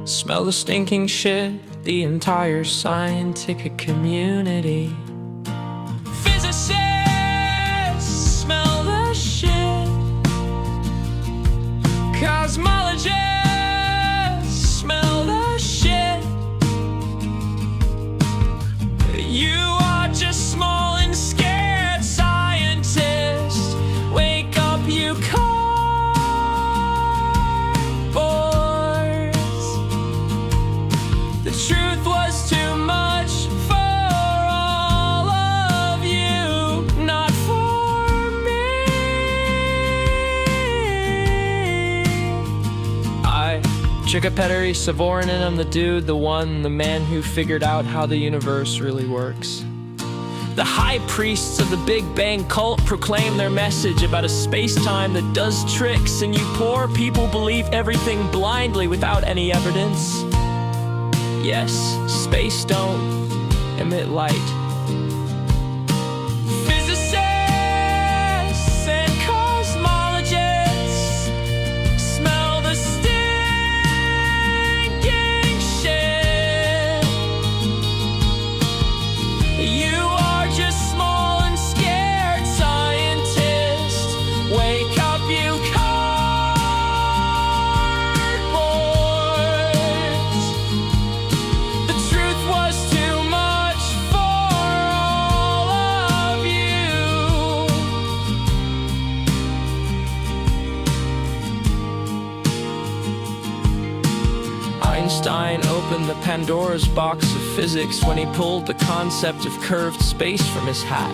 Smell the stinking shit, the entire scientific community. Physicists, smell the shit. Cosmologists, smell the shit. You are just small and scared scientists. Wake up, you The truth was too much for all of you, not for me. Jukka, Petteri, Savorinen, I'm the dude, the one, the man who figured out how the universe really works. The high priests of the Big Bang cult proclaim their message about a space-time that does tricks, and you poor people believe everything blindly without any evidence. Yes, space don't emit light. Physicists and cosmologists smell the stinking shit. You are just small and scared scientists. Wake up, you Einstein opened the Pandora's box of physics when he pulled the concept of curved space from his hat.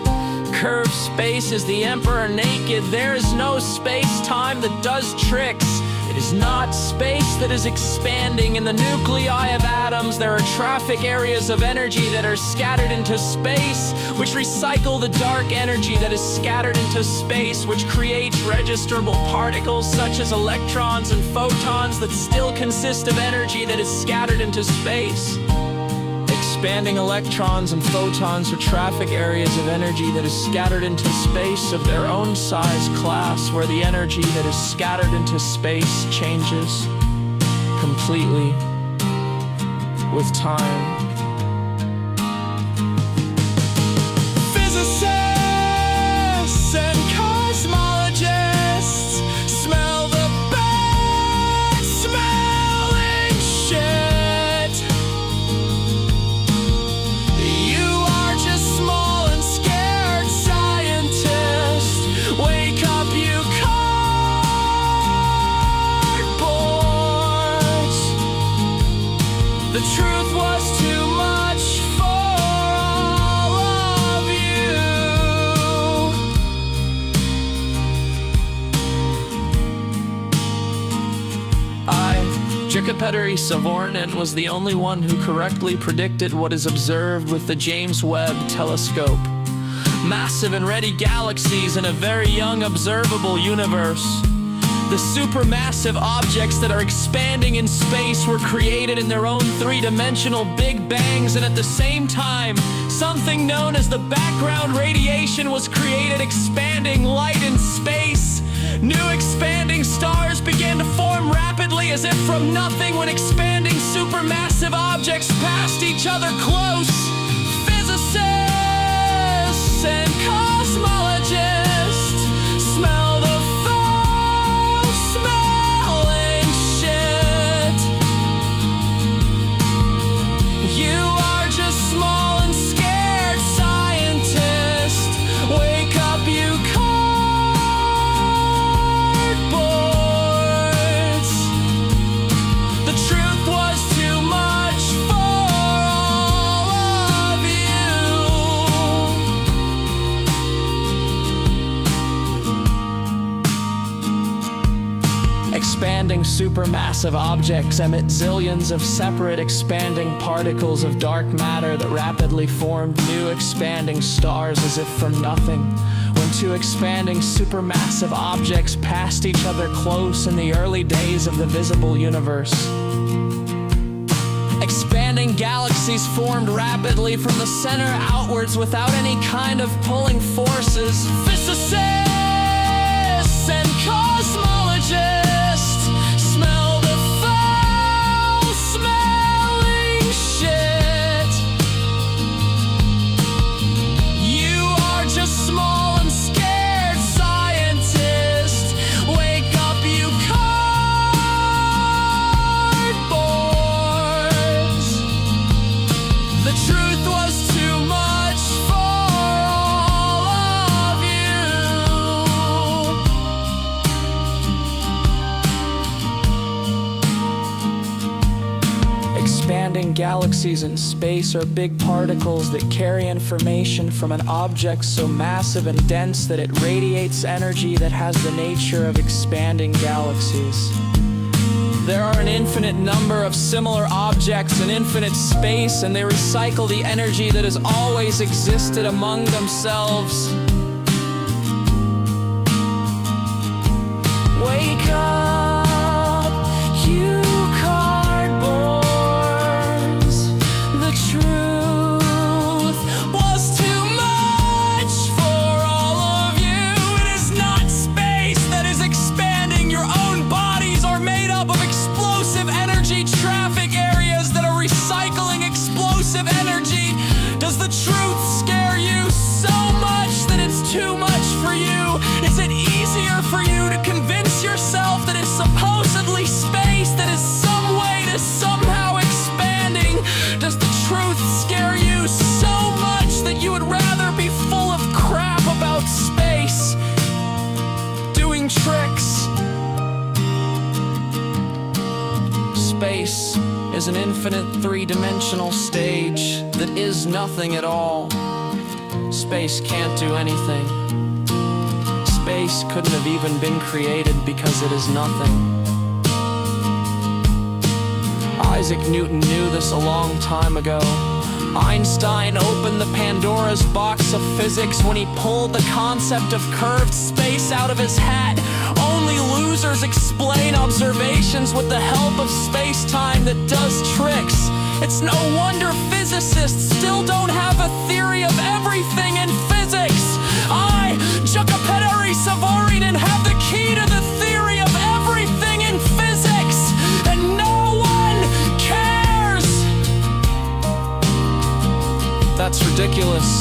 Curved space is the emperor naked. There is no space-time that does tricks. It is not space that is expanding. In the nuclei of atoms, there are traffic areas of energy that are scattered into space, which recycle the dark energy that is scattered into space, which creates registerable particles such as electrons and photons that still consist of energy that is scattered into space. Expanding electrons and photons are traffic areas of energy that is scattered into space of their own size class, where the energy that is scattered into space changes completely with time. Physicists and cosmologists smell the bad smelling shit. You are just small and scared scientists. Wake up, you cardboards. The truth was too much for all of you. Jukka, Petteri, Savorinen was the only one who correctly predicted what is observed with the James Webb telescope. Massive and ready galaxies in a very young observable universe. The supermassive objects that are expanding in space were created in their own three-dimensional big bangs, and at the same time, something known as the background radiation was created, expanding light in space. New expanding stars began to form rapidly as if from nothing when expanding supermassive objects passed each other close. Physicists and cosmologists smell the foul-smelling shit. You are just small and scared scientists. Wake up, you cardboards. The truth was too much for all of you. Expanding supermassive objects emit zillions of separate expanding particles of dark matter that rapidly formed new expanding stars as if from nothing, when two expanding supermassive objects passed each other close in the early days of the visible universe. Expanding galaxies formed rapidly from the center outwards without any kind of pulling forces. Physicists and cosmologists smell the foul smell. Floating galaxies in space are big particles that carry information from an object so massive and dense that it radiates energy that has the nature of expanding galaxies. There are an infinite number of similar objects in infinite space, and they recycle the energy that has always existed among themselves. Wake up, you cardboards. The truth was too much for all of you. It is not space that is expanding. Your own bodies are made up of explosive energy traffic areas that are recycling explosive energy. Does the truth scare you so much that it's too much for you? Is it easier for you to convince yourself that it's supposedly space that is some way to somehow expanding? Does the truth scare you so much that you would rather be full of crap about space doing tricks? Space is an infinite three-dimensional stage that is nothing at all. Space can't do anything. Space couldn't have even been created because it is nothing. Isaac Newton knew this a long time ago. Einstein opened the Pandora's box of physics when he pulled the concept of curved space out of his hat. Only losers explain observations with the help of space-time that does tricks. It's no wonder physicists still don't have a theory of everything in physics. I, Jukka, Petteri, Savorinen, have the key to the theory of everything in physics, and no one cares. That's ridiculous.